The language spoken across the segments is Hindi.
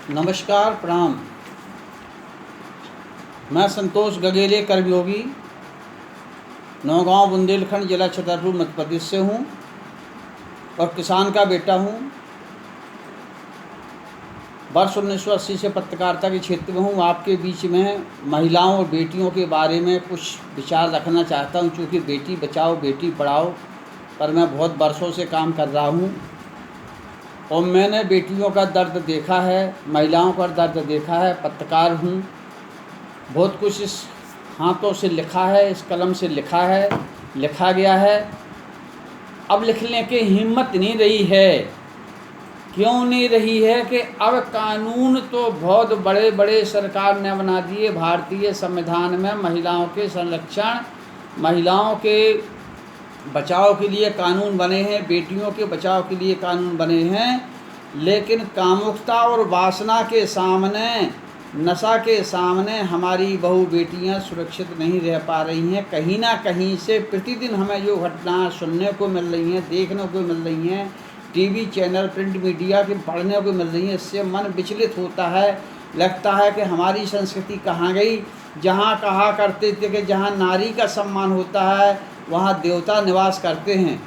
नमस्कार, प्रणाम। मैं संतोष गगेले कर्मयोगी नौगांव बुंदेलखंड जिला छतरपुर मध्य प्रदेश से हूँ और किसान का बेटा हूँ। वर्ष 1980 से पत्रकारिता के क्षेत्र में हूँ। आपके बीच में महिलाओं और बेटियों के बारे में कुछ विचार रखना चाहता हूँ, क्योंकि बेटी बचाओ बेटी पढ़ाओ पर मैं बहुत वर्षों से काम कर रहा हूँ और मैंने बेटियों का दर्द देखा है, महिलाओं का दर्द देखा है। पत्रकार हूँ, बहुत कुछ इस हाथों से लिखा है, इस कलम से लिखा गया है। अब लिखने की हिम्मत नहीं रही है। क्यों नहीं रही है कि अब कानून तो बहुत बड़े बड़े सरकार ने बना दिए। भारतीय संविधान में महिलाओं के संरक्षण, महिलाओं के बचाव के लिए कानून बने हैं, बेटियों के बचाव के लिए कानून बने हैं, लेकिन कामुकता और वासना के सामने, नशा के सामने हमारी बहू बेटियां सुरक्षित नहीं रह पा रही हैं। कहीं ना कहीं से प्रतिदिन हमें जो घटना सुनने को मिल रही हैं, देखने को मिल रही हैं, टीवी चैनल, प्रिंट मीडिया के पढ़ने को मिल रही हैं, इससे मन विचलित होता है। लगता है कि हमारी संस्कृति कहाँ गई। जहाँ कहा करते थे कि जहाँ नारी का सम्मान होता है वहाँ देवता निवास करते हैं,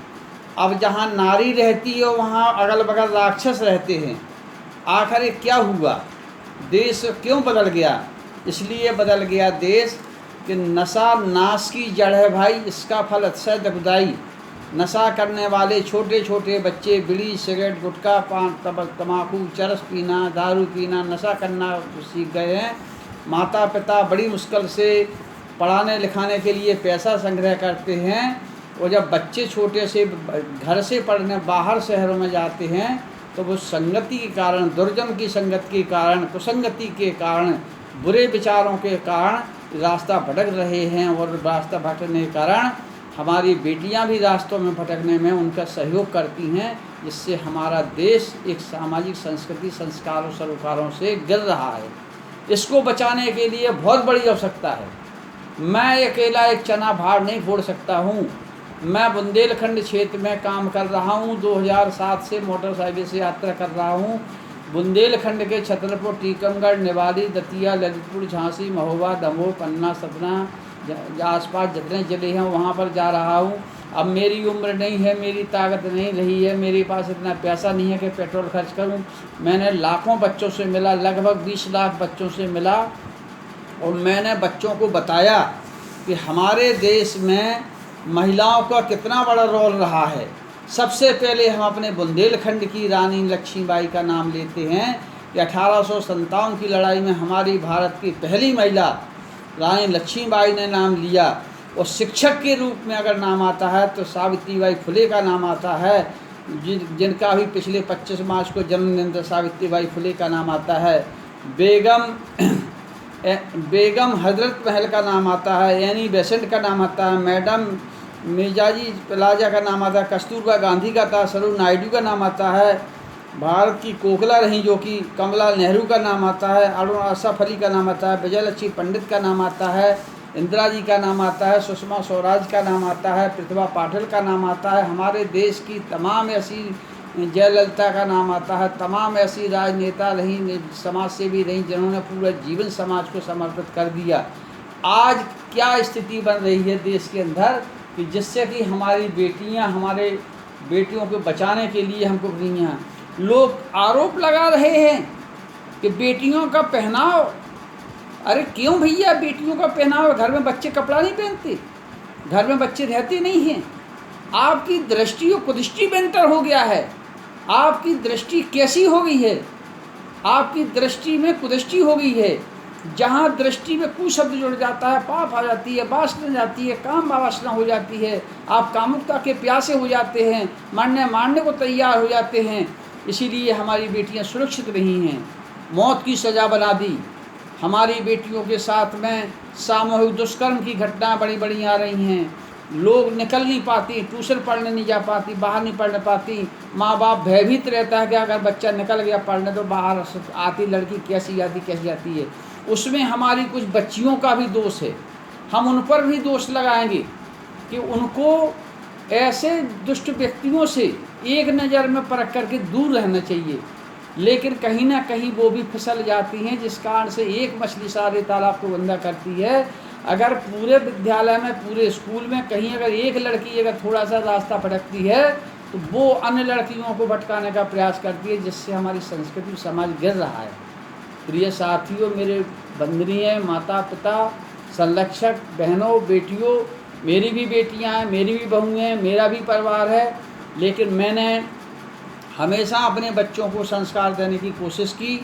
अब जहाँ नारी रहती है वहाँ अगल बगल राक्षस रहते हैं। आखिर क्या हुआ? देश क्यों बदल गया? इसलिए बदल गया देश कि नशा नाश की जड़ है भाई, इसका फल अतिशय दुखदाई। नशा करने वाले छोटे छोटे बच्चे बीड़ी, सिगरेट, गुटखा, पान, तम्बाकू, चरस पीना, दारू पीना, नशा करना सीख गए हैं। माता पिता बड़ी मुश्किल से पढ़ाने लिखाने के लिए पैसा संग्रह करते हैं और जब बच्चे छोटे से घर से पढ़ने बाहर शहरों में जाते हैं तो वो संगति के कारण, दुर्जन की संगत के कारण, कुसंगति के कारण, बुरे विचारों के कारण रास्ता भटक रहे हैं। और रास्ता भटकने के कारण हमारी बेटियां भी रास्तों में भटकने में उनका सहयोग करती हैं, जिससे हमारा देश एक सामाजिक संस्कृति, संस्कारों, सरोकारों से गिर रहा है। इसको बचाने के लिए बहुत बड़ी आवश्यकता है। मैं अकेला एक चना भार नहीं फोड़ सकता हूँ। मैं बुंदेलखंड क्षेत्र में काम कर रहा हूँ। 2007 से मोटरसाइकिल से यात्रा कर रहा हूँ। बुंदेलखंड के छतरपुर, टीकमगढ़, निवाड़ी, दतिया, ललितपुर, झांसी, महोबा, दमोह, पन्ना, सतना, आसपास जितने ज़िले हैं वहाँ पर जा रहा हूँ। अब मेरी उम्र नहीं है, मेरी ताकत नहीं रही है, मेरे पास इतना पैसा नहीं है कि पेट्रोल खर्च करूँ। मैंने लाखों बच्चों से मिला, लगभग 20 लाख बच्चों से मिला और मैंने बच्चों को बताया कि हमारे देश में महिलाओं का कितना बड़ा रोल रहा है। सबसे पहले हम अपने बुंदेलखंड की रानी लक्ष्मीबाई का नाम लेते हैं कि 1857 की लड़ाई में हमारी भारत की पहली महिला रानी लक्ष्मीबाई ने नाम लिया। और शिक्षक के रूप में अगर नाम आता है तो सावित्रीबाई फुले का नाम आता है, जिनका भी पिछले 25 मार्च को जन्मदिन था। सावित्रीबाई फुले का नाम आता है। बेगम हजरत महल का नाम आता है, एनी बेसेंट का नाम आता है, मैडम मिर्जाजी प्लाजा का नाम आता है, कस्तूरबा गांधी का था, सरू नायडू का नाम आता है, भारत की कोकिला रही जो कि कमला नेहरू का नाम आता है, अरुण असफ अली का नाम आता है, विजयलक्ष्मी पंडित का नाम आता है, इंदिरा जी का नाम आता है, सुषमा स्वराज का नाम आता है, प्रतिभा पाटिल का नाम आता है। हमारे देश की तमाम ऐसी, जयललिता का नाम आता है, तमाम ऐसी राजनेता रहीं, समाज सेवी रहीं, जिन्होंने पूरे जीवन समाज को समर्पित कर दिया। आज क्या स्थिति बन रही है देश के अंदर कि जिससे कि हमारी बेटियां, हमारे बेटियों को बचाने के लिए हमको नहीं हैं। लोग आरोप लगा रहे हैं कि बेटियों का पहनाव, अरे क्यों भैया बेटियों का पहनाव? घर में बच्चे कपड़ा नहीं पहनते, घर में बच्चे रहते नहीं हैं। आपकी दृष्टि और कुदृष्टि बेहतर हो गया है। आपकी दृष्टि कैसी हो गई है? आपकी दृष्टि में कुदृष्टि हो गई है। जहाँ दृष्टि में कुशब्द जुड़ जाता है, पाप आ जाती है, वासना जाती है, काम वासना हो जाती है, आप कामुकता के प्यासे हो जाते हैं, मारने को तैयार हो जाते हैं। इसीलिए हमारी बेटियां सुरक्षित नहीं हैं। मौत की सज़ा बना दी। हमारी बेटियों के साथ में सामूहिक दुष्कर्म की घटना बड़ी बड़ी आ रही हैं। लोग निकल नहीं पाती, ट्यूशन पढ़ने नहीं जा पाती, बाहर नहीं पढ़ने पाती। माँ बाप भयभीत रहता है कि अगर बच्चा निकल गया पढ़ने तो बाहर आती लड़की कैसी आती है। उसमें हमारी कुछ बच्चियों का भी दोष है। हम उन पर भी दोष लगाएंगे कि उनको ऐसे दुष्ट व्यक्तियों से एक नज़र में परख करके दूर रहना चाहिए। लेकिन कहीं ना कहीं वो भी फिसल जाती हैं, जिस कारण से एक मछली सारे तालाब को गंदा करती है। अगर पूरे विद्यालय में, पूरे स्कूल में कहीं अगर एक लड़की अगर थोड़ा सा रास्ता भटकती है तो वो अन्य लड़कियों को भटकाने का प्रयास करती है, जिससे हमारी संस्कृति समाज गिर रहा है। प्रिय साथियों, मेरे वंदनीय माता पिता, संरक्षक, बहनों, बेटियों, मेरी भी बेटियां हैं, मेरी भी बहुएं हैं, मेरा भी परिवार है, लेकिन मैंने हमेशा अपने बच्चों को संस्कार देने की कोशिश की।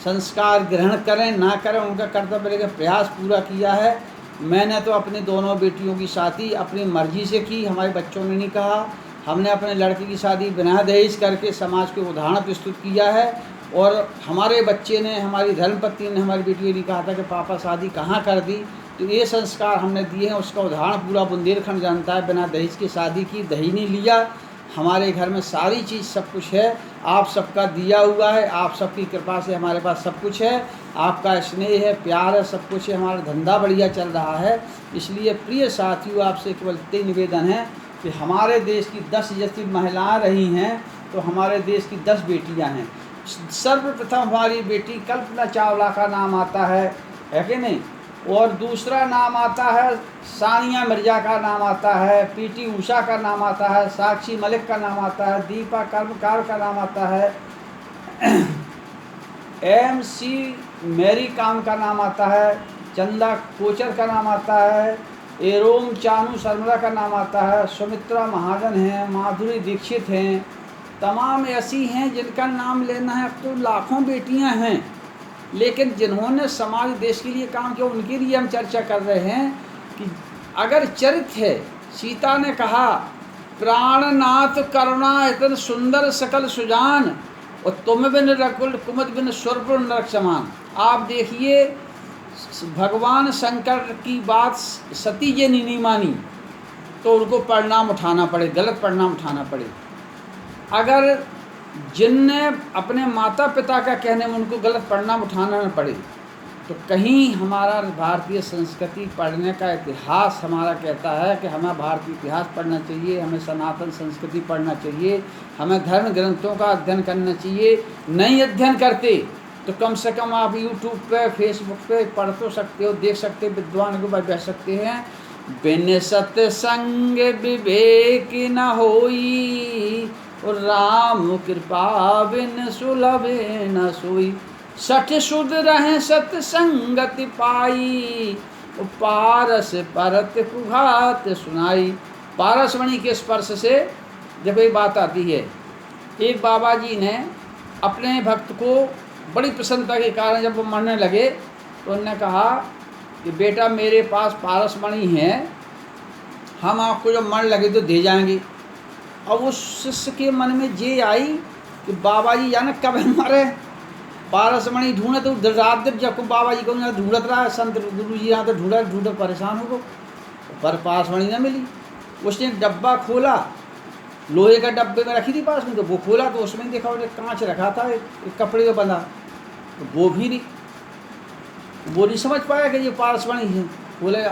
संस्कार ग्रहण करें ना करें उनका कर्तव्य, लेकिन प्रयास पूरा किया है। मैंने तो अपनी दोनों बेटियों की शादी अपनी मर्जी से की, हमारे बच्चों ने नहीं कहा। हमने अपने लड़के की शादी बिना दहेज करके समाज को उदाहरण प्रस्तुत किया है, और हमारे बच्चे ने, हमारी धर्मपत्नी ने, हमारी बेटी ने कहा था कि पापा शादी कहाँ कर दी। तो ये संस्कार हमने दिए हैं, उसका उदाहरण पूरा बुंदेलखंड जानता है। बिना दहेज की शादी की, दहेज नहीं लिया। हमारे घर में सारी चीज़ सब कुछ है, आप सबका दिया हुआ है, आप सबकी कृपा से हमारे पास सब कुछ है। आपका स्नेह है, प्यार है, सब कुछ है, हमारा धंधा बढ़िया चल रहा है। इसलिए प्रिय साथियों, आपसे केवल इतना निवेदन है कि हमारे देश की 10 जैसी महिलाएं रही हैं तो हमारे देश की 10 बेटियां हैं। सर्वप्रथम हमारी बेटी कल्पना चावला का नाम आता है कि नहीं, और दूसरा नाम आता है सानिया मिर्ज़ा का नाम आता है, पीटी उषा का नाम आता है, साक्षी मलिक का नाम आता है, दीपा कर्मकार का नाम आता है, MC मैरी काम का नाम आता है, चंदा कोचर का नाम आता है, एरोम चानू शर्मा का नाम आता है, सुमित्रा महाजन हैं, माधुरी दीक्षित हैं। तमाम ऐसी हैं जिनका नाम लेना है। अब तो लाखों बेटियां हैं, लेकिन जिन्होंने समाज देश के लिए काम किया उनके लिए हम चर्चा कर रहे हैं कि अगर चरित्र है। सीता ने कहा, प्राणनाथ करुणा इतन सुंदर सकल सुजान, और तुम बिन रकुल कुमुद बिन सुरपुर नरक समान। आप देखिए, भगवान शंकर की बात सती जी ने नहीं मानी तो उनको परिणाम उठाना पड़े, गलत परिणाम उठाना पड़े। अगर जिनने अपने माता पिता का कहने में उनको गलत परिणाम उठाना न पड़े, तो कहीं हमारा भारतीय संस्कृति पढ़ने का इतिहास हमारा कहता है कि हमें भारतीय इतिहास पढ़ना चाहिए, हमें सनातन संस्कृति पढ़ना चाहिए, हमें धर्म ग्रंथों का अध्ययन करना चाहिए। नहीं अध्ययन करते तो कम से कम आप यूट्यूब पे, फेसबुक पे पढ़ तो सकते हो, देख सकते, विद्वान को बैठ सकते हैं। बिन सत्संग विवेक न होई, और राम कृपा बिन सुलभे न सोई। सठ शुद्ध रहे सत्संगति पाई, पारस परत कुघात सुनाई। पारसमणि के स्पर्श से जब ये बात आती है, एक बाबा जी ने अपने भक्त को बड़ी प्रसन्नता के कारण जब वो मरने लगे तो उन्होंने कहा कि बेटा मेरे पास पारसमणि है, हम आपको जब मरने लगे तो दे जाएंगे। अब उस शिष्य के मन में ये आई कि बाबा जी जाने कब मरे, पारसमणि ढूंढे तो रात दिन जब बाबा जी को ढूंढत रहा है, संत गुरु जी यहाँ तो ढूंढ परेशान हो गो, पर पारसमणि न मिली। उसने डब्बा खोला, लोहे का डब्बे में रखी थी पास में, तो वो खोला तो उसमें देखा उसने कांच रखा था, एक कपड़े में बंधा, तो वो भी नहीं, वो नहीं समझ पाया कि ये पारसमणि है। बोले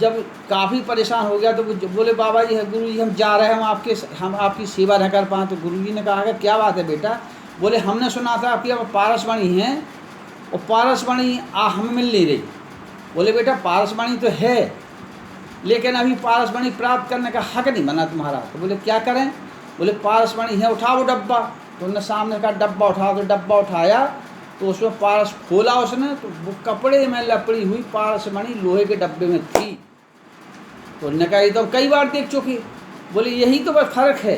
जब काफ़ी परेशान हो गया तो वो बोले बाबा जी है, गुरु जी हम जा रहे हैं, हम आपकी सेवा न कर पाएँ। तो गुरु जी ने कहा कि क्या बात है बेटा। बोले हमने सुना था आपकी अब पारसमणि हैं, और पारसमणि हमें मिल नहीं रही। बोले बेटा पारसमणि तो है, लेकिन अभी पारसमणि प्राप्त करने का हक नहीं बना तुम्हारा। तो बोले क्या करें। बोले पारसमणि है, उठाओ डब्बा। तो उन्होंने सामने का डब्बा उठाओ, तो डब्बा उठाया तो उसमें पारस खोला उसने, तो वो कपड़े में लपड़ी हुई पारसमणि लोहे के डब्बे में थी। तो उन्होंने कहा ये तो कई बार देख चुकी। बोले यही तो बस फर्क है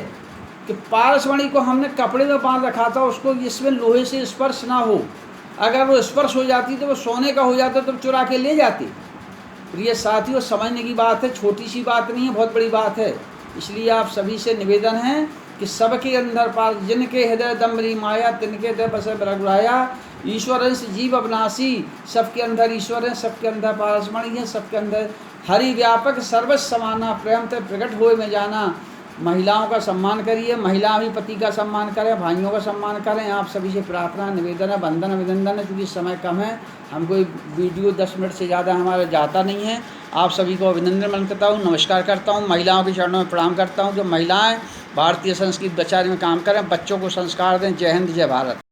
कि पारसमणि को हमने कपड़े में बांध रखा था, उसको इसमें लोहे से स्पर्श ना हो। अगर वो स्पर्श हो जाती तो वो सोने का हो जाता तो चुरा के ले जाती। प्रिय साथियों, समझने की बात है, छोटी सी बात नहीं है, बहुत बड़ी बात है। इसलिए आप सभी से निवेदन है कि सबके अंदर पार, जिनके हृदय दम्बरी माया तिनके हृदय बसे रघुराया। ईश्वर से जीव अविनाशी, सबके अंदर ईश्वर है, सबके अंदर पारसमणि है, सबके अंदर हरि व्यापक सर्वस्व समाना, प्रेम ते प्रकट होए में जाना। महिलाओं का सम्मान करिए, महिला भी पति का सम्मान करें, भाइयों का सम्मान करें। आप सभी से प्रार्थना निवेदन है, वंदन अभिनंदन है। क्योंकि समय कम है, हमको वीडियो 10 मिनट से ज़्यादा हमारा जाता नहीं है। आप सभी को अभिनंदन मन करता हूँ, नमस्कार करता हूँ, महिलाओं के चरणों में प्रणाम करता हूँ। जो महिलाएं भारतीय संस्कृति बचाने में काम करें, बच्चों को संस्कार दें। जय हिंद, जय भारत।